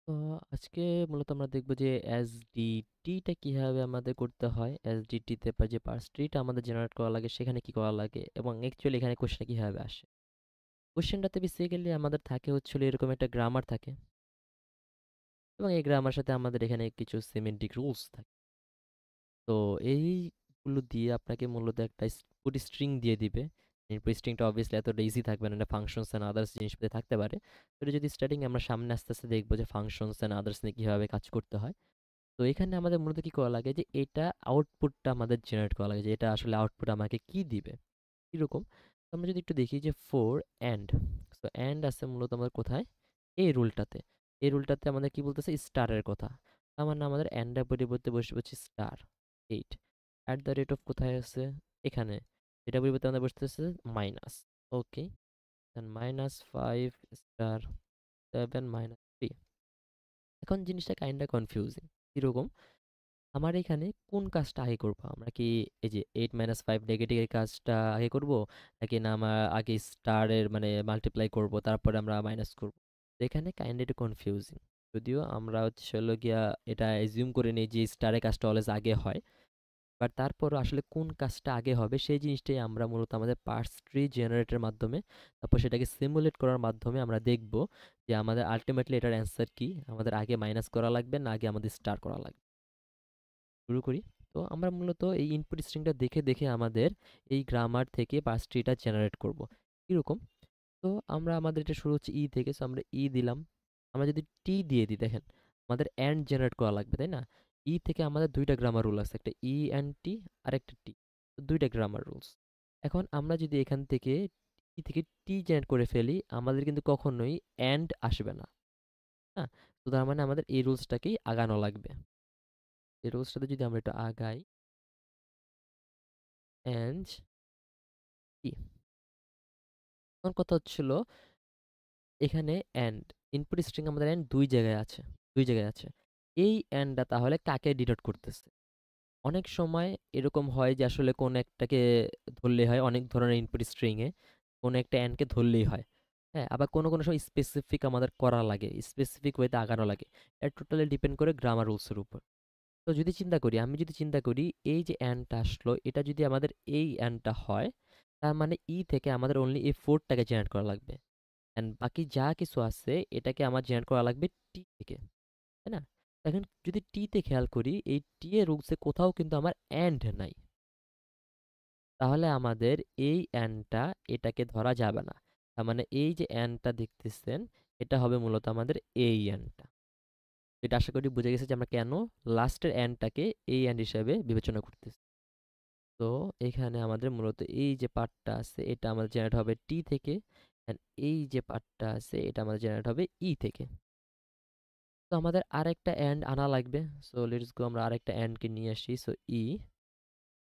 তো আজকে মূলত আমরা দেখব যে এসডিটিটা কিভাবে আমাদের করতে হয়। এসডিটিতে যে পার্স ট্রিটা আমাদের জেনারেট করা লাগে সেখানে কি করা লাগে এবং অ্যাকচুয়ালি এখানে কোশ্চেন কিভাবে আসে। কোশ্চেনটাতে বেসিক্যালি আমাদের থাকে হচ্ছিল এরকম একটা গ্রামার থাকে এবং এই গ্রামার সাথে আমাদের এখানে কিছু সিমেন্টিক রুলস থাকে। তো এইগুলো দিয়ে আপনাকে মূলত একটা পুরো স্ট্রিং দিয়ে দিবে। এরপর স্ট্রিংটা অবভিয়াসলি এতটা ইজি থাকবে না, এটা ফাংশনস অ্যান্ড আদার্স জিনিসপাতি থাকতে পারে। তো এটা যদি স্টার্টিং আমরা সামনে আস্তে আস্তে দেখবো যে ফাংশনস অ্যান্ড আদার্স নিয়ে কীভাবে কাজ করতে হয়। তো এখানে আমাদের মূলত কি করা লাগে যে এটা আউটপুটটা আমাদের জেনারেট করা লাগে যে এটা আসলে আউটপুট আমাকে কি দিবে এরকম। তো আমরা যদি একটু দেখি যে ফোর অ্যান্ড, সো অ্যান্ড আছে মূলত আমাদের কোথায়, এই রুলটাতে। এই রুলটাতে আমাদের কি বলতেছে, স্টারের কথা। তার মানে আমাদের অ্যান্ডের পরিবর্তে বসে বসে star 8 at the rate of কোথায় আছে, এখানে। এটা পরিবর্তে আমাদের বসতেছে মাইনাস। ওকে, দেন -5 স্টার 7 - 3। এখন জিনিসটা কাইন্ডা কনফিউজিং। কিরকম, আমার এখানে কোন কাজটা আগে করবো, আমরা কি এই যে 8 - 5 নেগেটিভের কাজটা আগে করব, নাকি না আমরা আগে স্টারের মানে মাল্টিপ্লাই করব তারপরে আমরা মাইনাস করব। তো এখানে কাইন্ড একটু কনফিউজিং। যদিও আমরা হচ্ছে হলো গিয়া এটা এজিউম করে নিই যে স্টারের কাজটা অলওয়েজ আগে হয়, বাট তারপরও আসলে কোন কাজটা আগে হবে সেই জিনিসটাই আমরা মূলত আমাদের পার্স ট্রি জেনারেটরের মাধ্যমে, তারপর সেটাকে সিমুলেট করার মাধ্যমে আমরা দেখব যে আমাদের আলটিমেটলি এটার অ্যান্সার কি, আমাদের আগে মাইনাস করা লাগবে না আগে আমাদের স্টার করা লাগবে। শুরু করি। তো আমরা মূলত এই ইনপুট স্ট্রিংটা দেখে দেখে আমাদের এই গ্রামার থেকে পার্স ট্রিটা জেনারেট করব। কিরকম, তো আমরা আমাদের এটা শুরু হচ্ছে ই থেকে, সো আমরা ই দিলাম। আমরা যদি টি দিয়ে দিই, দেখেন আমাদের অ্যান্ড জেনারেট করা লাগবে, তাই না? ই থেকে আমাদের দুইটা গ্রামার রুল আছে, একটা ই অ্যান্ড টি আর একটা টি, দুইটা গ্রামার রুলস। এখন আমরা যদি এখান থেকে ই থেকে টি জেনারেট করে ফেলি, আমাদের কিন্তু কখনোই অ্যান্ড আসবে না। হ্যাঁ, তো তার মানে আমাদের এই রুলসটাকেই আগানো লাগবে। এই রুলসটাতে যদি আমরা একটু আগাই, অ্যান্ড টি, এখন কথা হচ্ছিল এখানে অ্যান্ড ইনপুট স্ট্রিং আমাদের অ্যান্ড দুই জায়গায় আছে। এই অ্যান্ডটা তাহলে কাকে ডিনোট করতেছে? অনেক সময় এরকম হয় যে আসলে কোন একটাকে ধরলেই হয়, অনেক ধরনের ইনপুট স্ট্রিংয়ে কোন একটা অ্যান্ডকে ধরলেই হয়। হ্যাঁ, আবার কোনো কোনো সময় স্পেসিফিক আমাদের করা লাগে, স্পেসিফিক ওয়েতে আগানো লাগে। এটা টোটালি ডিপেন্ড করে গ্রামার রুলসের উপর। তো যদি চিন্তা করি, আমি যদি চিন্তা করি এই যে অ্যান্ডটা আসলো, এটা যদি আমাদের এই অ্যান্ডটা হয়, তার মানে ই থেকে আমাদের অনলি এই ফোরটাকে জেনারেট করা লাগবে। অ্যান্ড বাকি যা কিছু আছে এটাকে আমার জেনারেট করা লাগবে টি থেকে, তাই না? এখন যদি টিতে খেয়াল করি, এই টি এর রুলসে কোথাও কিন্তু আমার অ্যান্ড নাই। তাহলে আমাদের এই অ্যান্ডটা এটাকে ধরা যাবে না। তার মানে এই যে অ্যান্ডটা দেখতেছেন, এটা হবে মূলত আমাদের এই অ্যান্ডটা। এটা আশা করি বুঝে গেছে যে আমরা কেন লাস্টের অ্যান্ডটাকে এই অ্যান্ড হিসাবে বিবেচনা করতেছি। তো এখানে আমাদের মূলত এই যে পার্টটা আছে এটা আমাদের জেনারেট হবে টি থেকে, অ্যান্ড এই যে পার্টটা আছে এটা আমাদের জেনারেট হবে ই থেকে। তো আমাদের আরেকটা অ্যান্ড আনা লাগবে। সো লেটস গো, আমরা আরেকটা অ্যান্ডকে নিয়ে আসি। সো ই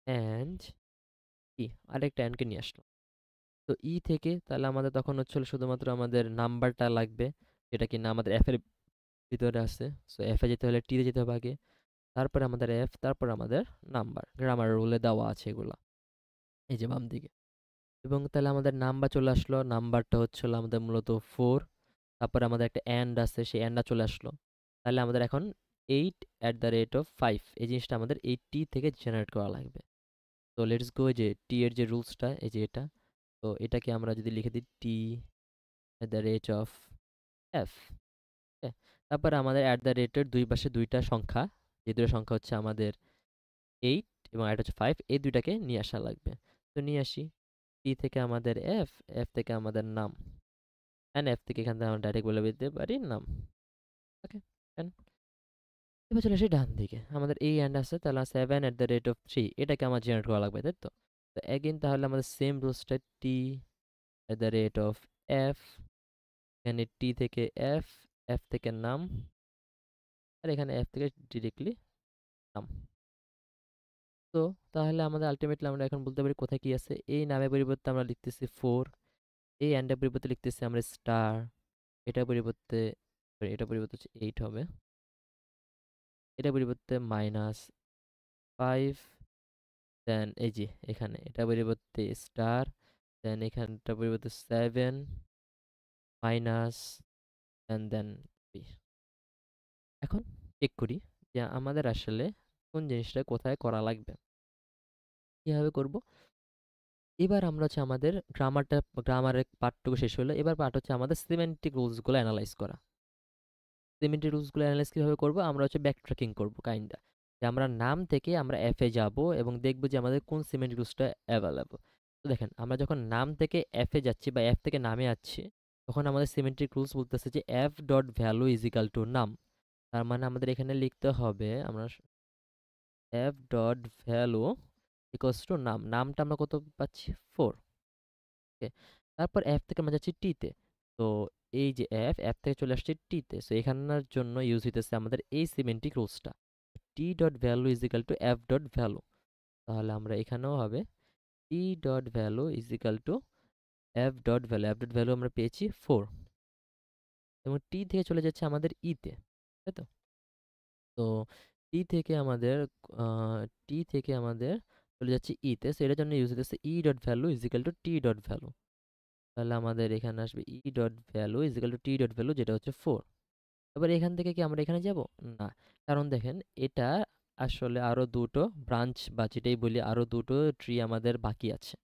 অ্যান্ড ই, আরেকটা অ্যান্ডকে নিয়ে আসলাম। তো ই থেকে তাহলে আমাদের তখন হচ্ছে হলো শুধুমাত্র আমাদের নাম্বারটা লাগবে, যেটা কিনা আমাদের এফ এর ভিতরে আছে। সো এফ এ যেতে হলে টি তে যেতে হবে আগে, তারপরে আমাদের এফ, তারপর আমাদের নাম্বার। গ্রামার রুলে দেওয়া আছে এগুলা, এই যে বাম দিকে। এবং তাহলে আমাদের নাম্বার চলে আসলো, নাম্বারটা হচ্ছে হলো আমাদের মূলত 4। তারপরে আমাদের একটা অ্যান্ড আছে, সেই অ্যান্ডটা চলে আসলো। তাহলে আমাদের এখন 8 @ 5 এই জিনিসটা আমাদের এই টি থেকে জেনারেট করা লাগবে। তো লেটস গো, যে টি এর যে রুলসটা এই যে এটা, তো এটাকে আমরা যদি লিখে দিই T@F, তারপরে আমাদের অ্যাট দ্য রেটের দুই পাশে দুইটা সংখ্যা, যে দুটো সংখ্যা হচ্ছে আমাদের 8 এবং একটা হচ্ছে 5, এই দুইটাকে নিয়ে আসা লাগবে। তো নিয়ে আসি, টি থেকে আমাদের এফ, এফ থেকে আমাদের নাম, অ্যান্ড এফ থেকে এখান থেকে আমরা ডাইরেক্ট বলে দিতে পারি নাম। ওকে, এবার চলে আসি ডান দিকে, আমাদের এই অ্যান্ড আছে, তাহলে 7 @ 3 এটাকে আমার জেনারেট করা লাগবে, তাই তো? তো এগেইন তাহলে আমাদের সেম রুলসটা T@F, এখানে টি থেকে এফ, এফ থেকে নাম, আর এখানে এফ থেকে ডিরেক্টলি নাম। তো তাহলে আমাদের আলটিমেটলি আমরা এখন বলতে পারি কোথায় কি আছে। এই নামের পরিবর্তে আমরা লিখতেছি 4, এই অ্যান্ডের পরিবর্তে লিখতেছি আমরা স্টার, এটার পরিবর্তে এটা পরিবর্তে হচ্ছে 8 হবে, এটা পরিবর্তে -5, দেন এই যে এখানে এটা পরিবর্তে স্টার, দেন এখানটা পরিবর্তে 7 মাইনাস, অ্যান্ড দেন 3। এখন চেক করি যে আমাদের আসলে কোন জিনিসটা কোথায় করা লাগবে। কিভাবে করব? এবার আমরা হচ্ছে আমাদের গ্রামারের পার্টটুকু শেষ হলো। এবার পার্ট হচ্ছে আমাদের সিমেন্টিক রুলসগুলো অ্যানালাইজ করা। সিমেন্টিক রুলসগুলো অ্যানালাইজ কিভাবে করব? আমরা হচ্ছে ব্যাক ট্র্যাকিং করবো কাইন্ডা। যে আমরা নাম থেকে আমরা এফে যাব এবং দেখব যে আমাদের কোন সিমেন্টিক রুলসটা অ্যাভেলেবল। তো দেখেন আমরা যখন নাম থেকে এফে যাচ্ছি বা এফ থেকে নামে যাচ্ছি, তখন আমাদের সিমেন্টিক রুলস বলতেছে যে F dot value is equal two নাম। তার মানে আমাদের এখানে লিখতে হবে আমরা F dot value equals to নাম। নামটা আমরা কত পাচ্ছি? 4। ওকে, তারপর এফ থেকে আমরা যাচ্ছি টিতে। তো এই যে এফ থেকে চলে আসছে টিতে, সো এখানের জন্য ইউজ হইতেছে আমাদের এই সিমেন্টিক রুলসটা, T dot value is equal to F dot value. তাহলে আমরা এখানেও হবে T dot value is equal to F dot value আমরা পেয়েছি 4, এবং টি থেকে চলে যাচ্ছে আমাদের ইতে, তাই তো? তো টি থেকে আমাদের টি থেকে আমাদের চলে যাচ্ছে ইতে, সো এটার জন্য ইউজ হইতেছে E dot value is equal to T dot value. তাহলে আমাদের এখানে আসবে E dot value is equal to T dot value, যেটা হচ্ছে 4। এবার এখান থেকে কি আমরা এখানে যাব? না, কারণ দেখেন এটা আসলে আরো দুটো ব্রাঞ্চ বা যেটাই বলি আরো দুটো ট্রি আমাদের বাকি আছে।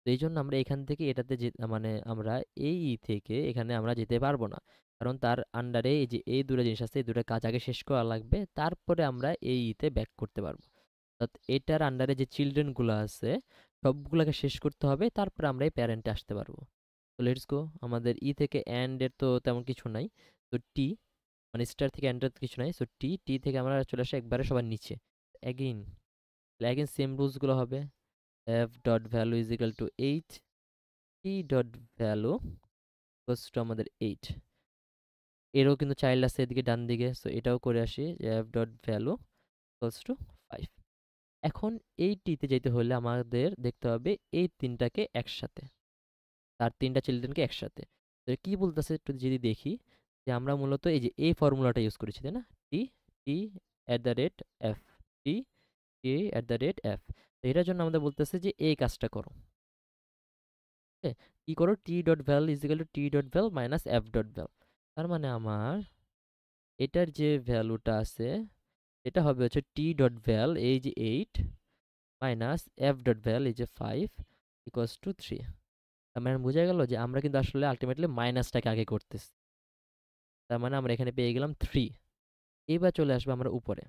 তো এই জন্য আমরা এখান থেকে এটাতে মানে আমরা এই থেকে এখানে আমরা যেতে পারবো না, কারণ তার আন্ডারে এই যে এই দুটো জিনিস আছে, এই দুটো কাজ আগে শেষ করা লাগবে, তারপরে আমরা এই তে ব্যাক করতে পারবো। অর্থাৎ এটার আন্ডারে যে চিলড্রেন গুলো আছে সবগুলোকে শেষ করতে হবে, তারপরে আমরা এই প্যারেন্টে আসতে পারবো। তো লেটস গো, আমাদের ই থেকে এন্ড এর তো তেমন কিছু নাই। তো টি মানে স্টার থেকে এন্ড এর কিছু নাই, সো টি টি থেকে আমরা চলে আসি একবারে সবার নিচে অ্যাগেইন। অ্যাগেইন সেম রুলস গুলো হবে, F dot value is equal two 8, T dot value equals to আমাদের 8। এরও কিন্তু চাইল্ড আছে এদিকে ডান দিকে, সো এটাও করে আসি, F dot value equals to 5। এখন এই টিতে যেতে হলে আমাদের দেখতে হবে এই তিনটাকে একসাথে, তার তিনটা চিলড্রেনকে একসাথে। তো কি বলতেছে একটু যদি দেখি, যে আমরা মূলত এই যে এই ফর্মুলাটা ইউজ করেছি, তাই না? T T at the rate F, T T at the rate F. তো এটার জন্য আমাদের বলতেছে যে এই কাজটা করো। ওকে, কি করো? T dot val is equal to T dot val minus F dot val. তার মানে আমার এটার যে ভ্যালুটা আছে এটা হবে হচ্ছে টি ডট ভ্যাল এই যে 8 মাইনাস এফ ডট ভ্যাল এই যে 5 ইকুয়ালস টু 3। তার মানে বোঝা গেল যে আমরা কিন্তু আসলে আলটিমেটলি মাইনাসটাকে আগে করতেছি। তার মানে আমরা এখানে পেয়ে গেলাম 3। এবার চলে আসবো আমরা উপরে,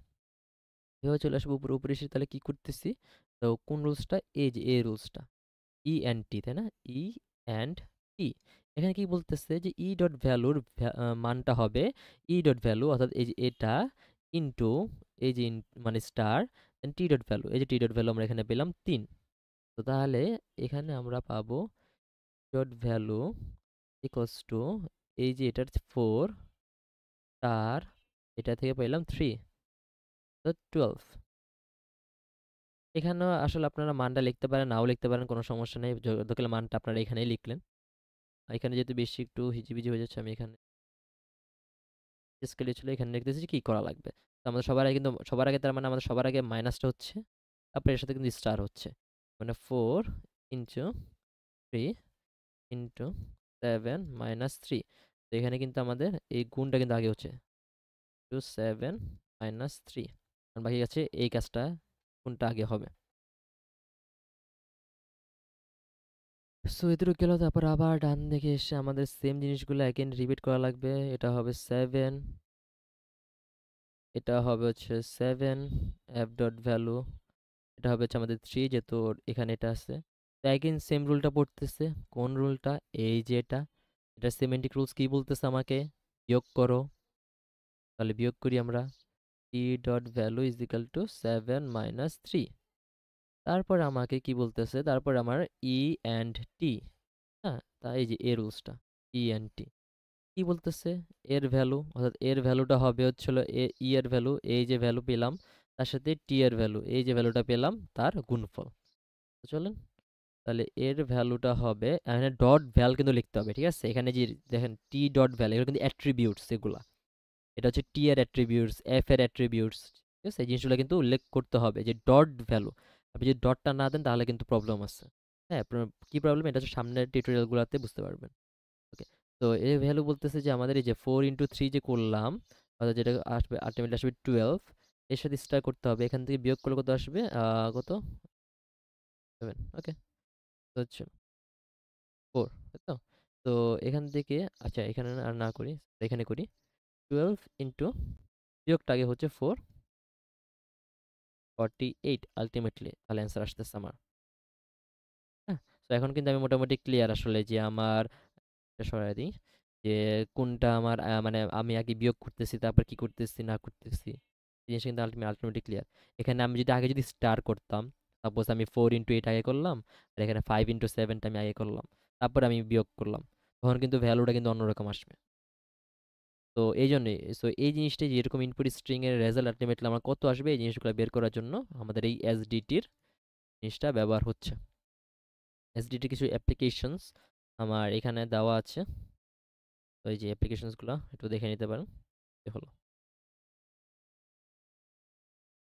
এবার চলে আসবো উপরে। উপরে এসে তাহলে কি করতেছি? তো কোন রুলসটা? এই যে এই রুলসটা, ই অ্যান্ড টি, তাই না? ই অ্যান্ড টি। এখানে কি বলতেছে যে ই ডট ভ্যালুর মানটা হবে ই ডট ভ্যালু, অর্থাৎ এই যে এটা ইনটু এই যে মানে স্টার টি ডট ভ্যালু, এই যে টি ডট ভ্যালু আমরা এখানে পেলাম 3। তো তাহলে এখানে আমরা পাবো ডট ভ্যালু ইকুয়ালস টু এই যে এটার 4 স্টার, এটা থেকে পাইলাম 3, তো 12। এখানেও আসলে আপনারা মানটা লিখতে পারেন, নাও লিখতে পারেন, কোনো সমস্যা নেই। দরকার হলে মানটা আপনারা এখানেই লিখলেন। এখানে যেহেতু বেশি একটু হিজিবিজি হয়ে যাচ্ছে, আমি এখানে স্কেলে ছিল এখানে লিখতেছি যে কি করা লাগবে। তো আমাদের সবার আগে কিন্তু সবার আগে তার মানে আমাদের সবার আগে মাইনাসটা হচ্ছে, তারপরে এর সাথে কিন্তু স্টার হচ্ছে, মানে 4 ইন্টু 3 ইন্টু 7 মাইনাস 3। তো এখানে কিন্তু আমাদের এই গুণটা কিন্তু আগে হচ্ছে 7 মাইনাস 3, আর বাকি আছে এই কাজটা কোনটা আগে হবে। সো এদের গেল, তারপর আবার ডান দিকে এসে আমাদের সেম জিনিসগুলো এগেন রিপিট করা লাগবে। এটা হবে 7, এটা হবে হচ্ছে 7 এফ ডট ভ্যালু, এটা হবে হচ্ছে আমাদের 3 যেহেতু এখানে এটা আছে। তো এগেন সেম রুলটা পড়তেছে। কোন রুলটা? এই যে এটা সিমেন্টিক রুলস কি বলতেছে আমাকে? বিয়োগ করো। তাহলে বিয়োগ করি আমরা, টি dot value is equal two 7 minus 3। তারপর আমাকে কি বলতেছে? তারপর আমার ই অ্যান্ড টি, হ্যাঁ, তাই এই যে এ রুলসটা, ই অ্যান্ড টি কি বলতেছে? এর ভ্যালু, অর্থাৎ এর ভ্যালুটা হবে হচ্ছিল ই এর ভ্যালু, এই যে ভ্যালু পেলাম তার সাথে টি এর ভ্যালু, এই যে ভ্যালুটা পেলাম তার গুণফল। তো চলেন, তাহলে এর ভ্যালুটা হবে, এখানে ডট ভ্যাল কিন্তু লিখতে হবে, ঠিক আছে? এখানে যে দেখেন টি ডট ভ্যাল, এগুলো কিন্তু অ্যাট্রিবিউটস, এগুলা এটা হচ্ছে টি এর অ্যাট্রিবিউটস, এফ এর অ্যাট্রিবিউটস, ঠিক আছে? এই জিনিসগুলো কিন্তু উল্লেখ করতে হবে যে ডট ভ্যালু। আপনি যদি ডটটা না দেন তাহলে কিন্তু প্রবলেম আছে। হ্যাঁ, আপনার কি প্রবলেম এটা হচ্ছে সামনের টিউটোরিয়ালগুলোতে বুঝতে পারবেন। ওকে, তো এই ভ্যালু বলতেছে যে আমাদের এই যে 4 ইন্টু 3 যে করলাম, অর্থাৎ যেটা আসবে আলটিমেটলি আসবে 12, এর সাথে স্টার করতে হবে, এখান থেকে বিয়োগ করলে কত আসবে, কত, 7, ওকে, তো হচ্ছে 4, তাই তো। তো এখান থেকে, আচ্ছা এখানে আর না করি, এখানে করি 12 ইন্টু, বিয়োগটা আগে হচ্ছে 4, 48 আলটিমেটলি, তাহলে অ্যান্সার আসতেছে আমার। হ্যাঁ, তো এখন কিন্তু আমি মোটামুটি ক্লিয়ার আসলে যে আমার, এটা সরাই দিই, যে কোনটা আমার মানে আমি আগে বিয়োগ করতেছি তারপর কি করতেছি না করতেছি, জিনিসটা কিন্তু আলটিমেটলি ক্লিয়ার। এখানে আমি যদি আগে যদি স্টার করতাম, সাপোজ আমি 4 ইন্টু 8 আগে করলাম, আর এখানে 5 ইন্টু 7টা আমি আগে করলাম, তারপর আমি বিয়োগ করলাম, তখন কিন্তু ভ্যালুটা কিন্তু অন্যরকম আসবে। তো এই জন্যই, সো এই জিনিসটাই যে এরকম ইনপুট স্ট্রিং এর রেজাল্ট আলটিমেটলি আমার কত আসবে, এই জিনিসগুলো বের করার জন্য আমাদের এই এসডিটির জিনিসটা ব্যবহার হচ্ছে। এসডিটির কিছু অ্যাপ্লিকেশনস আমার এখানে দেওয়া আছে, তো এই যে অ্যাপ্লিকেশনসগুলো একটু দেখে নিতে পারেন। এ হলো।